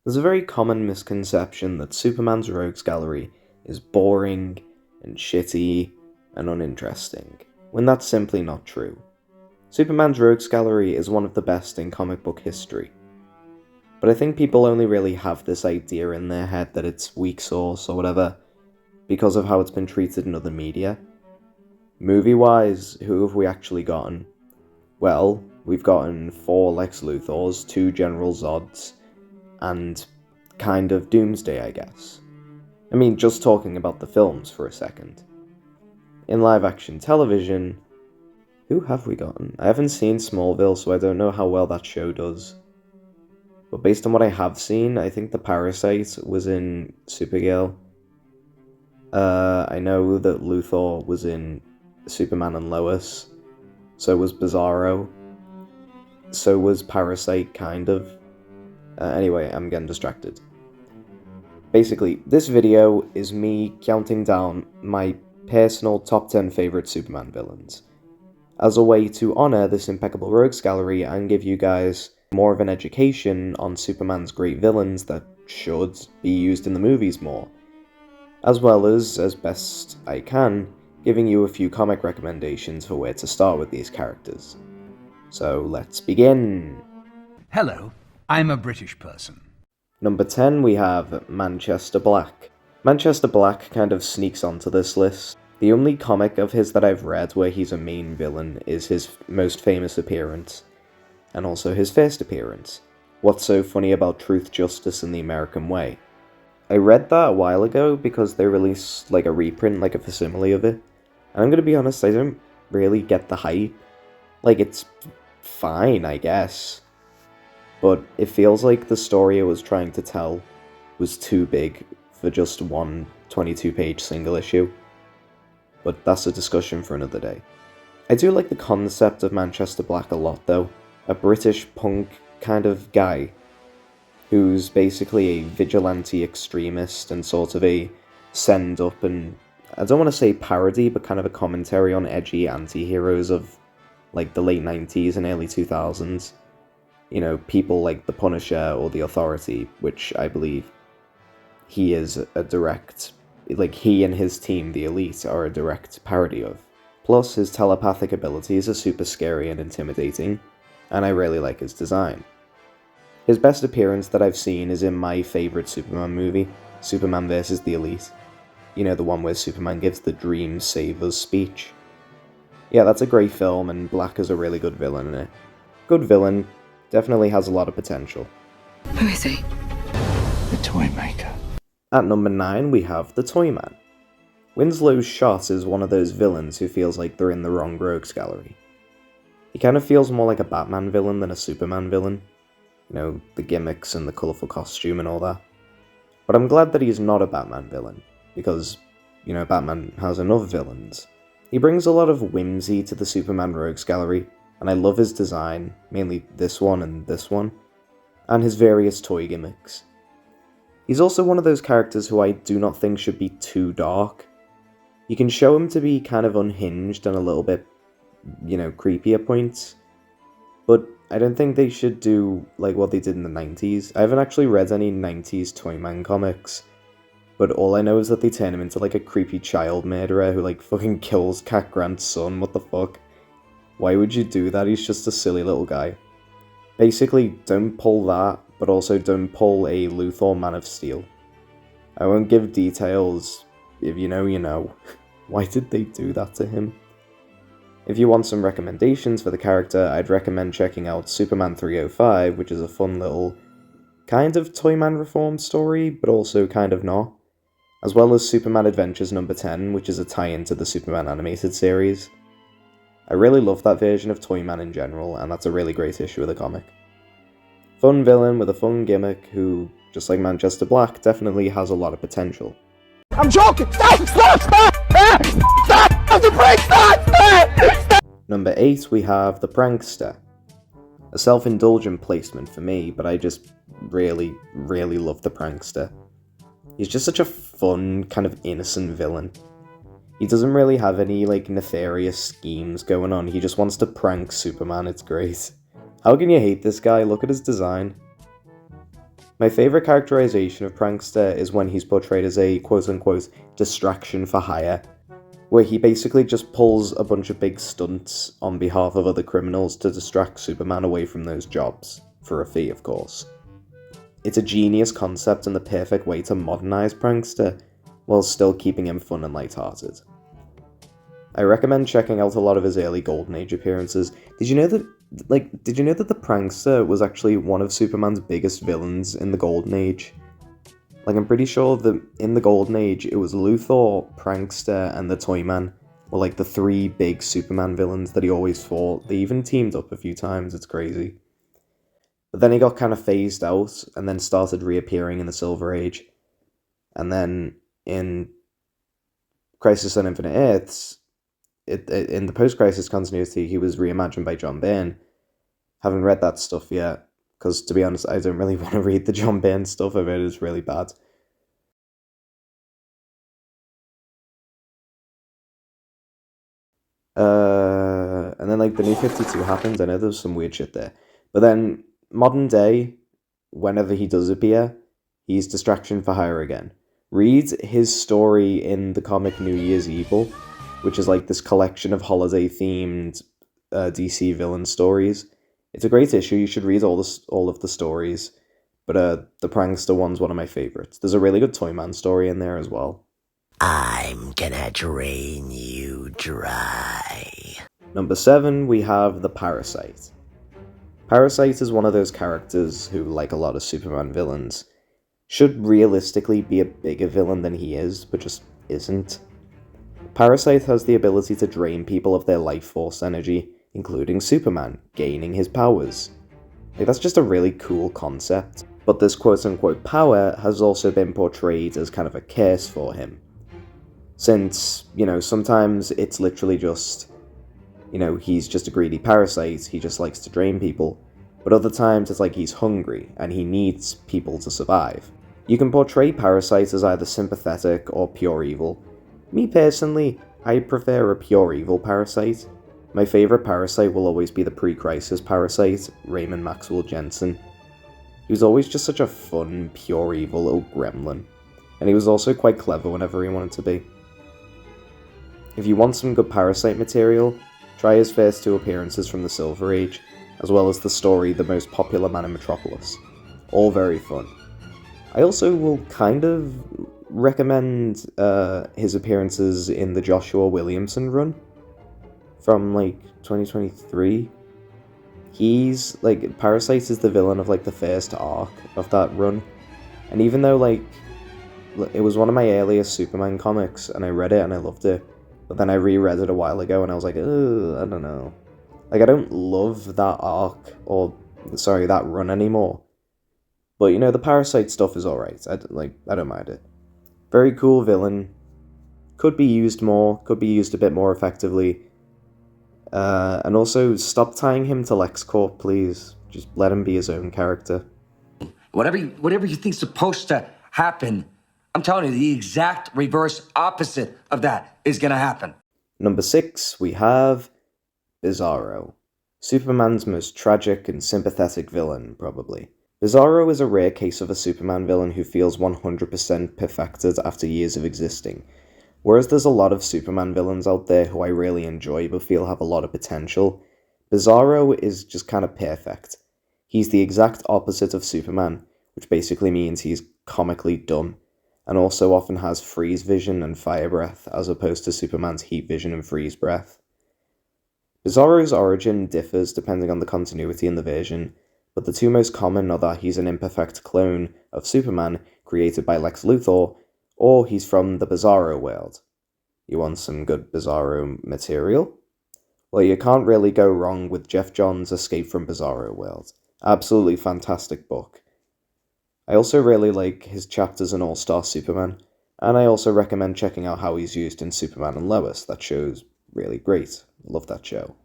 There's a very common misconception that Superman's Rogues Gallery is boring and shitty and uninteresting, when that's simply not true. Superman's Rogues Gallery is one of the best in comic book history. But I think people only really have this idea in their head that it's weak sauce or whatever because of how it's been treated in other media. Movie-wise, who have we actually gotten? Well, we've gotten 4 Lex Luthors, 2 General Zods, and kind of Doomsday, I guess. I mean, just talking about the films for a second. In live-action television, who have we gotten? I haven't seen Smallville, so I don't know how well that show does. But based on what I have seen, I think the Parasite was in Supergirl. I know that Luthor was in Superman and Lois. So was Bizarro. So was Parasite, kind of. Anyway, I'm getting distracted. Basically, this video is me counting down my personal top 10 favourite Superman villains, as a way to honour this impeccable rogues gallery and give you guys more of an education on Superman's great villains that should be used in the movies more, as well as best I can, giving you a few comic recommendations for where to start with these characters. So let's begin! Hello, I'm a British person. Number 10 we have Manchester Black. Manchester Black kind of sneaks onto this list. The only comic of his that I've read where he's a main villain is his most famous appearance, and also his first appearance, What's So Funny About Truth, Justice, and the American Way. I read that a while ago because they released like a reprint, like a facsimile of it, and I'm gonna be honest, I don't really get the hype. Like, it's fine, I guess, but it feels like the story it was trying to tell was too big for just one 22-page single issue. But that's a discussion for another day. I do like the concept of Manchester Black a lot though. A British punk kind of guy who's basically a vigilante extremist and sort of a send-up and, I don't want to say parody, but kind of a commentary on edgy anti-heroes of like the late 90s and early 2000s. You know, people like The Punisher or The Authority, which I believe he is a direct, like he and his team, the Elite, are a direct parody of. Plus, his telepathic abilities are super scary and intimidating, and I really like his design. His best appearance that I've seen is in my favourite Superman movie, Superman vs. the Elite. You know, the one where Superman gives the Dream Save Us speech. Yeah, that's a great film, and Black is a really good villain in it. Good villain, definitely has a lot of potential. Who is he? The toy maker. At number 9 we have the Toyman. Winslow's Shot is one of those villains who feels like they're in the wrong rogues gallery. He kind of feels more like a Batman villain than a Superman villain. You know, the gimmicks and the colourful costume and all that. But I'm glad that he's not a Batman villain, because, you know, Batman has enough villains. He brings a lot of whimsy to the Superman rogues gallery, and I love his design, mainly this one, and his various toy gimmicks. He's also one of those characters who I do not think should be too dark. You can show him to be kind of unhinged and a little bit, you know, creepy at points, but I don't think they should do like what they did in the 90s. I haven't actually read any 90s Toyman comics, but all I know is that they turn him into like a creepy child murderer who like fucking kills Cat Grant's son. What the fuck? Why would you do that? He's just a silly little guy. Basically, don't pull that, but also don't pull a Luthor Man of Steel. I won't give details. If you know, you know. Why did they do that to him? If you want some recommendations for the character, I'd recommend checking out Superman 305, which is a fun little kind of Toyman reform story, but also kind of not. As well as Superman Adventures number 10, which is a tie-in to the Superman animated series. I really love that version of Toyman in general, and that's a really great issue of the comic. Fun villain with a fun gimmick who, just like Manchester Black, definitely has a lot of potential. I'm joking! Stop! Stop! Stop! Stop! Stop the break! Stop! Stop! Number 8 we have the Prankster. A self-indulgent placement for me, but I just really, really love the Prankster. He's just such a fun, kind of innocent villain. He doesn't really have any, like, nefarious schemes going on, he just wants to prank Superman, it's great. How can you hate this guy? Look at his design. My favourite characterization of Prankster is when he's portrayed as a quote-unquote distraction for hire, where he basically just pulls a bunch of big stunts on behalf of other criminals to distract Superman away from those jobs, for a fee of course. It's a genius concept and the perfect way to modernise Prankster, while still keeping him fun and lighthearted. I recommend checking out a lot of his early Golden Age appearances. Did you know that the Prankster was actually one of Superman's biggest villains in the Golden Age? Like, I'm pretty sure that in the Golden Age, it was Luthor, Prankster, and the Toyman were like the three big Superman villains that he always fought. They even teamed up a few times, it's crazy. But then he got kind of phased out, and then started reappearing in the Silver Age. And then in Crisis on Infinite Earths, in the post-Crisis continuity, he was reimagined by John Byrne. Haven't read that stuff yet, because to be honest, I don't really want to read the John Byrne stuff. I've heard it's really bad. And then like the New 52 happens. I know there's some weird shit there. But then, modern day, whenever he does appear, he's distraction for hire again. Read his story in the comic New Year's Evil, which is like this collection of holiday-themed DC villain stories. It's a great issue. You should read all of the stories, but the Prankster one's one of my favorites. There's a really good Toyman story in there as well. I'm gonna drain you dry. Number 7, we have the Parasite. Parasite is one of those characters who, like a lot of Superman villains, should realistically be a bigger villain than he is, but just isn't. Parasite has the ability to drain people of their life force energy, including Superman, gaining his powers. Like, that's just a really cool concept. But this quote-unquote power has also been portrayed as kind of a curse for him. Since, sometimes it's literally just, he's just a greedy parasite, he just likes to drain people. But other times it's like he's hungry, and he needs people to survive. You can portray Parasite as either sympathetic or pure evil. Me personally, I prefer a pure evil Parasite. My favourite Parasite will always be the pre-Crisis Parasite, Raymond Maxwell Jensen. He was always just such a fun, pure evil little gremlin. And he was also quite clever whenever he wanted to be. If you want some good Parasite material, try his first 2 appearances from the Silver Age, as well as the story The Most Popular Man in Metropolis. All very fun. I also will kind of recommend his appearances in the Joshua Williamson run from 2023. He's Parasite is the villain of the first arc of that run, and even though it was one of my earliest Superman comics and I read it and I loved it, but then I reread it a while ago and I was like, ugh, I don't know. I don't love that arc, that run anymore. But the Parasite stuff is alright. I don't mind it. Very cool villain. Could be used more, could be used a bit more effectively. And also, stop tying him to LexCorp, please. Just let him be his own character. Whatever you think's supposed to happen, I'm telling you, the exact reverse opposite of that is gonna happen. Number 6, we have Bizarro. Superman's most tragic and sympathetic villain, probably. Bizarro is a rare case of a Superman villain who feels 100% perfected after years of existing. Whereas there's a lot of Superman villains out there who I really enjoy but feel have a lot of potential, Bizarro is just kind of perfect. He's the exact opposite of Superman, which basically means he's comically dumb, and also often has freeze vision and fire breath as opposed to Superman's heat vision and freeze breath. Bizarro's origin differs depending on the continuity in the version, but the 2 most common are that he's an imperfect clone of Superman created by Lex Luthor, or he's from the Bizarro world. You want some good Bizarro material? Well, you can't really go wrong with Jeff Johns' Escape from Bizarro World. Absolutely fantastic book. I also really like his chapters in All-Star Superman, and I also recommend checking out how he's used in Superman and Lois. That show's really great. Love that show.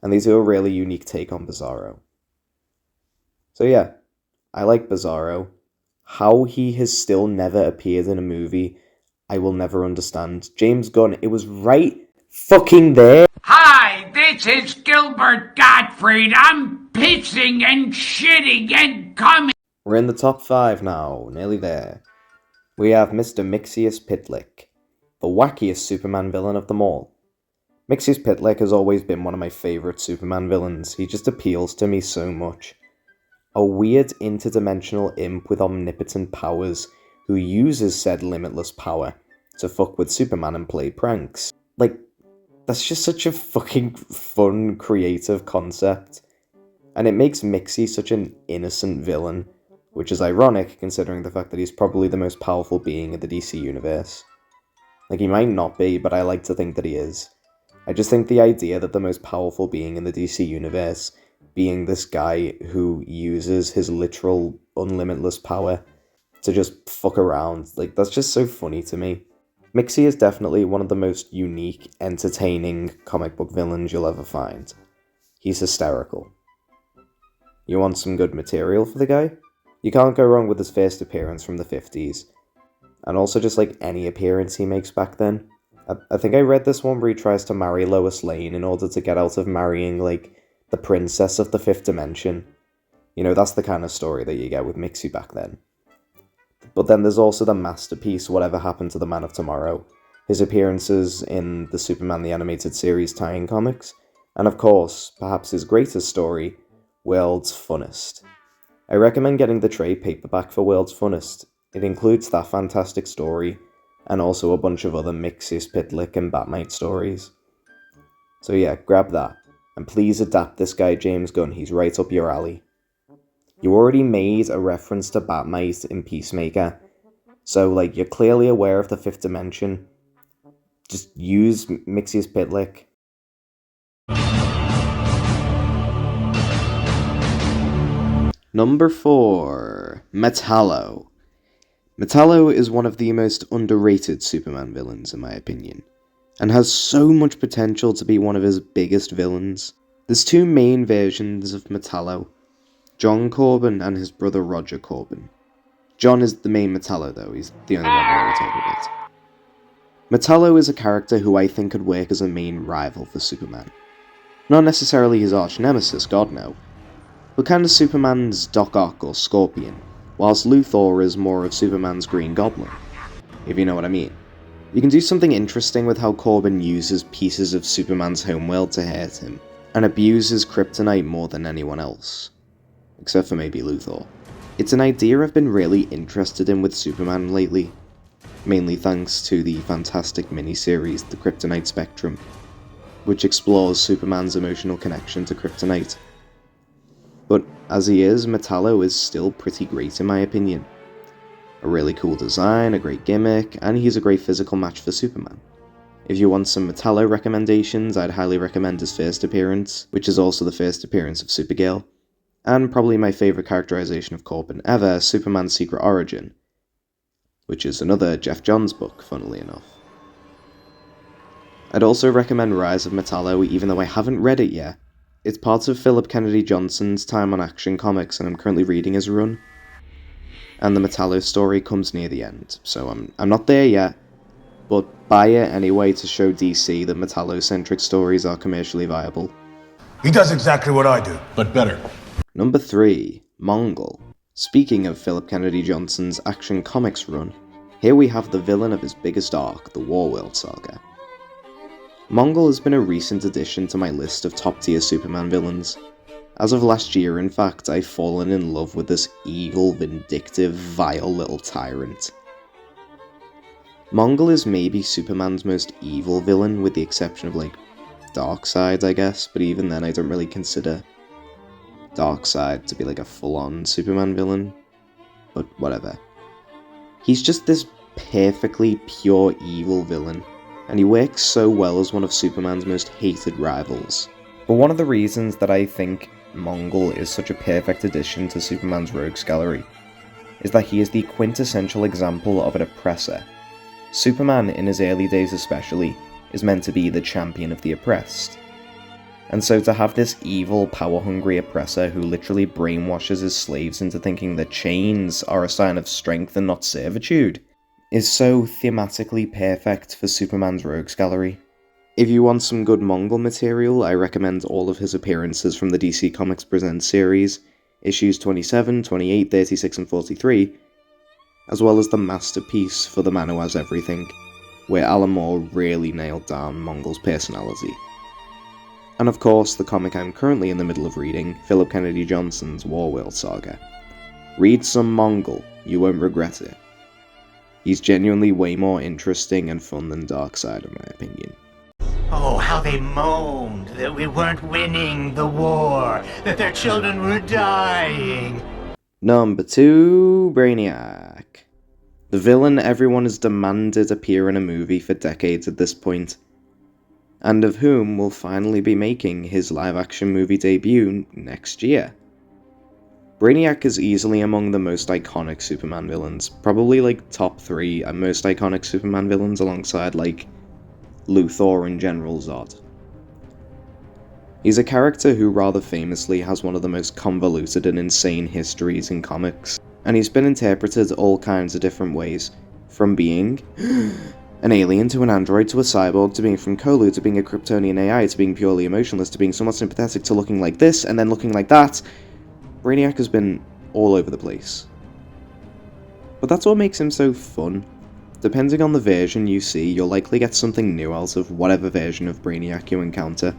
And these are a really unique take on Bizarro. So yeah, I like Bizarro. How he has still never appeared in a movie, I will never understand. James Gunn, it was right fucking there. Hi, this is Gilbert Gottfried. I'm pissing and shitting and coming. We're in the top 5 now, nearly there. We have Mr. Mixius Pitlick, the wackiest Superman villain of them all. Mixius Pitlick has always been one of my favourite Superman villains. He just appeals to me so much. A weird interdimensional imp with omnipotent powers who uses said limitless power to fuck with Superman and play pranks. Like, that's just such a fucking fun, creative concept. And it makes Mixie such an innocent villain, which is ironic considering the fact that he's probably the most powerful being in the DC universe. Like, he might not be, but I like to think that he is. I just think the idea that the most powerful being in the DC universe being this guy who uses his literal unlimitless power to just fuck around, like, that's just so funny to me. Mixie is definitely one of the most unique, entertaining comic book villains you'll ever find. He's hysterical. You want some good material for the guy? You can't go wrong with his first appearance from the 50s, and also just like any appearance he makes back then. I think I read this one where he tries to marry Lois Lane in order to get out of marrying, like, the princess of the 5th dimension. You know, that's the kind of story that you get with Mixie back then. But then there's also the masterpiece, Whatever Happened to the Man of Tomorrow, his appearances in the Superman the Animated Series tie-in comics, and of course, perhaps his greatest story, World's Funnest. I recommend getting the trade paperback for World's Funnest. It includes that fantastic story, and also a bunch of other Mixius Pitlick and Batmite stories. So yeah, grab that, and please adapt this guy James Gunn, he's right up your alley. You already made a reference to Batmite in Peacemaker, so like, you're clearly aware of the 5th dimension. Just use Mixius Pitlick. Number 4, Metallo. Metallo is one of the most underrated Superman villains in my opinion, and has so much potential to be one of his biggest villains. There's 2 main versions of Metallo, John Corbin and his brother Roger Corbin. John is the main Metallo though, he's the only one who really talk about. Metallo is a character who I think could work as a main rival for Superman. Not necessarily his arch nemesis, God no, but kind of Superman's Doc Ock or Scorpion, whilst Luthor is more of Superman's Green Goblin, if you know what I mean. You can do something interesting with how Corbin uses pieces of Superman's homeworld to hurt him, and abuses kryptonite more than anyone else, except for maybe Luthor. It's an idea I've been really interested in with Superman lately, mainly thanks to the fantastic miniseries The Kryptonite Spectrum, which explores Superman's emotional connection to kryptonite. But as he is, Metallo is still pretty great in my opinion. A really cool design, a great gimmick, and he's a great physical match for Superman. If you want some Metallo recommendations, I'd highly recommend his first appearance, which is also the first appearance of Supergirl, and probably my favourite characterization of Corbin ever, Superman's Secret Origin, which is another Jeff Johns book, funnily enough. I'd also recommend Rise of Metallo, even though I haven't read it yet. It's part of Philip Kennedy Johnson's time on Action Comics, and I'm currently reading his run. And the Metallo story comes near the end, so I'm not there yet, but buy it anyway to show DC that Metallo-centric stories are commercially viable. He does exactly what I do, but better. Number 3, Mongul. Speaking of Philip Kennedy Johnson's Action Comics run, here we have the villain of his biggest arc, the Warworld Saga. Mongul has been a recent addition to my list of top-tier Superman villains. As of last year, in fact, I've fallen in love with this evil, vindictive, vile little tyrant. Mongul is maybe Superman's most evil villain, with the exception of, like, Darkseid, I guess, but even then I don't really consider Darkseid to be like a full-on Superman villain, but whatever. He's just this perfectly pure evil villain, and he works so well as one of Superman's most hated rivals. But one of the reasons that I think Mongul is such a perfect addition to Superman's rogues gallery is that he is the quintessential example of an oppressor. Superman, in his early days especially, is meant to be the champion of the oppressed. And so to have this evil, power-hungry oppressor who literally brainwashes his slaves into thinking that chains are a sign of strength and not servitude is so thematically perfect for Superman's rogues gallery. If you want some good Mongul material, I recommend all of his appearances from the DC Comics Presents series, issues 27, 28, 36, and 43, as well as the masterpiece For the Man Who Has Everything, where Alan Moore really nailed down Mongul's personality. And of course, the comic I'm currently in the middle of reading, Philip Kennedy Johnson's Warworld Saga. Read some Mongul, you won't regret it. He's genuinely way more interesting and fun than Darkseid, in my opinion. Oh, how they moaned that we weren't winning the war, that their children were dying. Number 2, Brainiac. The villain everyone has demanded appear in a movie for decades at this point, and of whom will finally be making his live-action movie debut next year. Brainiac is easily among the most iconic Superman villains, probably like top 3 most iconic Superman villains alongside like Luthor and General Zod. He's a character who rather famously has one of the most convoluted and insane histories in comics, and he's been interpreted all kinds of different ways, from being an alien to an android to a cyborg to being from Kolu to being a Kryptonian AI to being purely emotionless to being somewhat sympathetic to looking like this and then looking like that. Brainiac has been all over the place. But that's what makes him so fun. Depending on the version you see, you'll likely get something new out of whatever version of Brainiac you encounter.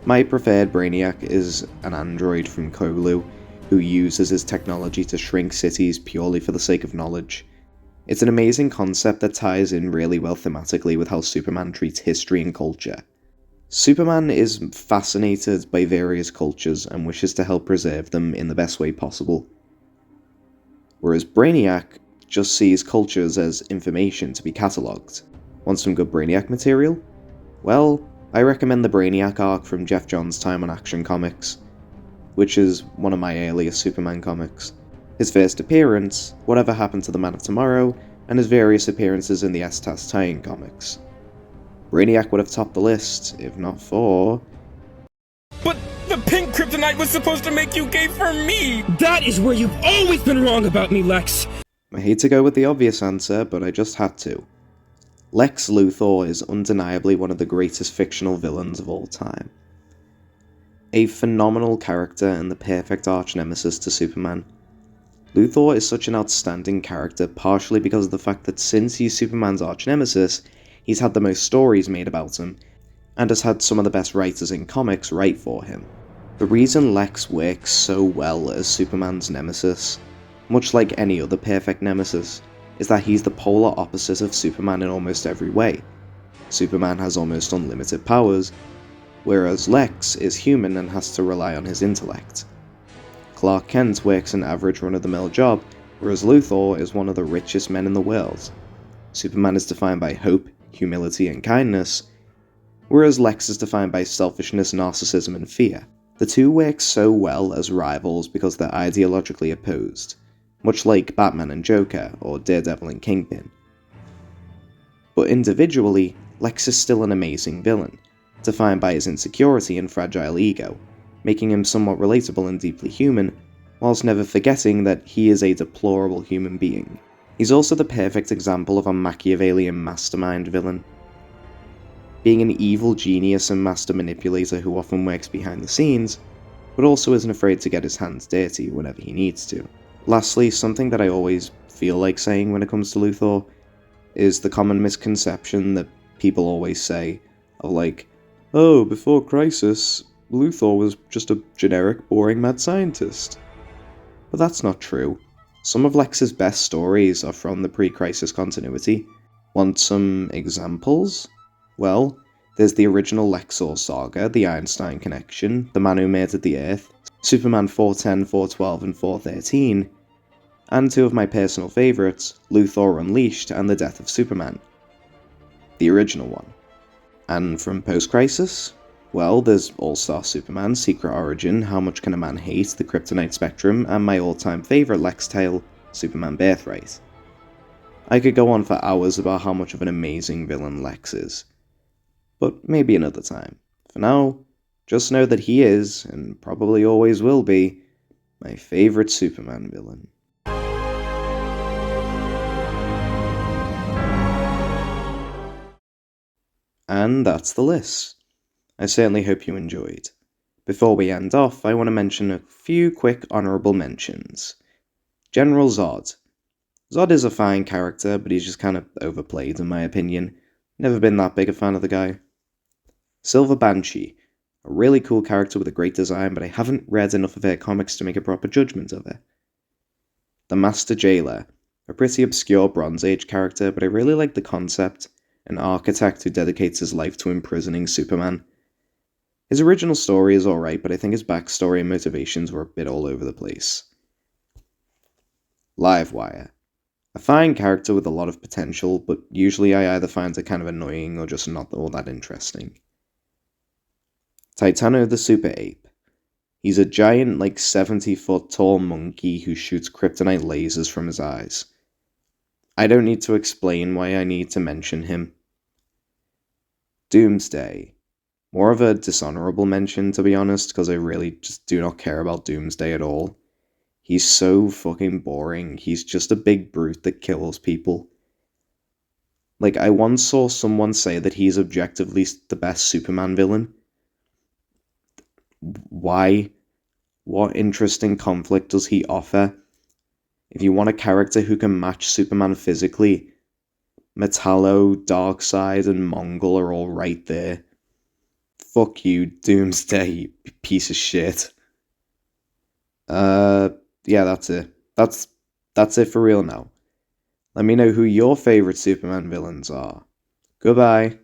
My preferred Brainiac is an android from Kolu, who uses his technology to shrink cities purely for the sake of knowledge. It's an amazing concept that ties in really well thematically with how Superman treats history and culture. Superman is fascinated by various cultures and wishes to help preserve them in the best way possible. Whereas Brainiac just sees cultures as information to be catalogued. Want some good Brainiac material? Well, I recommend the Brainiac arc from Jeff Johns' time on Action Comics, which is one of my earliest Superman comics. His first appearance, Whatever Happened to the Man of Tomorrow, and his various appearances in the S-TAS tie-in comics. Brainiac would have topped the list, if not for... But the pink kryptonite was supposed to make you gay for me! That is where you've always been wrong about me, Lex! I hate to go with the obvious answer, but I just had to. Lex Luthor is undeniably one of the greatest fictional villains of all time. A phenomenal character and the perfect arch-nemesis to Superman. Luthor is such an outstanding character partially because of the fact that since he's Superman's arch-nemesis, he's had the most stories made about him, and has had some of the best writers in comics write for him. The reason Lex works so well as Superman's nemesis, much like any other perfect nemesis, is that he's the polar opposite of Superman in almost every way. Superman has almost unlimited powers, whereas Lex is human and has to rely on his intellect. Clark Kent works an average run-of-the-mill job, whereas Luthor is one of the richest men in the world. Superman is defined by hope, humility, and kindness, whereas Lex is defined by selfishness, narcissism, and fear. The two work so well as rivals because they're ideologically opposed, much like Batman and Joker, or Daredevil and Kingpin. But individually, Lex is still an amazing villain, defined by his insecurity and fragile ego, making him somewhat relatable and deeply human, whilst never forgetting that he is a deplorable human being. He's also the perfect example of a Machiavellian mastermind villain. Being an evil genius and master manipulator who often works behind the scenes, but also isn't afraid to get his hands dirty whenever he needs to. Lastly, something that I always feel like saying when it comes to Luthor is the common misconception that people always say of like, oh, before Crisis, Luthor was just a generic, boring mad scientist. But that's not true. Some of Lex's best stories are from the pre-Crisis continuity. Want some examples? Well, there's the original Lexor saga, the Einstein Connection, The Man Who Murdered the Earth, Superman 410, 412, and 413, and two of my personal favourites, Luthor Unleashed and The Death of Superman. The original one. And from post-Crisis? Well, there's All-Star Superman, Secret Origin, How Much Can a Man Hate, The Kryptonite Spectrum, and my all-time favourite Lex tale, Superman Birthright. I could go on for hours about how much of an amazing villain Lex is, but maybe another time. For now, just know that he is, and probably always will be, my favourite Superman villain. And that's the list. I certainly hope you enjoyed. Before we end off, I want to mention a few quick honourable mentions. General Zod. Zod is a fine character, but he's just kind of overplayed in my opinion. Never been that big a fan of the guy. Silver Banshee. A really cool character with a great design, but I haven't read enough of her comics to make a proper judgment of her. The Master Jailer. A pretty obscure Bronze Age character, but I really like the concept. An architect who dedicates his life to imprisoning Superman. His original story is alright, but I think his backstory and motivations were a bit all over the place. Livewire. A fine character with a lot of potential, but usually I either find her kind of annoying or just not all that interesting. Titano the Super Ape. He's a giant, 70-foot tall monkey who shoots kryptonite lasers from his eyes. I don't need to explain why I need to mention him. Doomsday. More of a dishonorable mention, to be honest, because I really just do not care about Doomsday at all. He's so fucking boring. He's just a big brute that kills people. I once saw someone say that he's objectively the best Superman villain. Why? What interesting conflict does he offer? If you want a character who can match Superman physically, Metallo, Darkseid, and Mongol are all right there. Fuck you, Doomsday, you piece of shit. Yeah, that's it. That's it for real now. Let me know who your favourite Superman villains are. Goodbye.